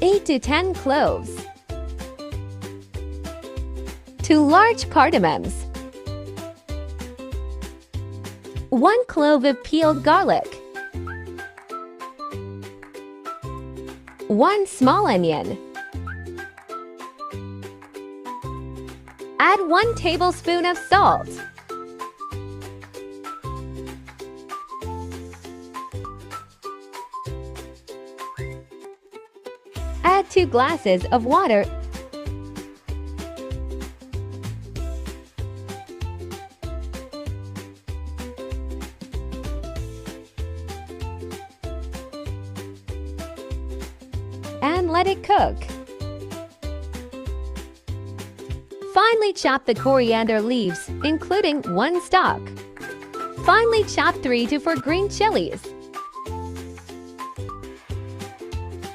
8 to 10 cloves, 2 large cardamoms, 1 clove of peeled garlic, 1 small onion. Add 1 tablespoon of salt. Add 2 glasses of water. And let it cook. Finely chop the coriander leaves, including 1 stalk. Finely chop 3 to 4 green chilies.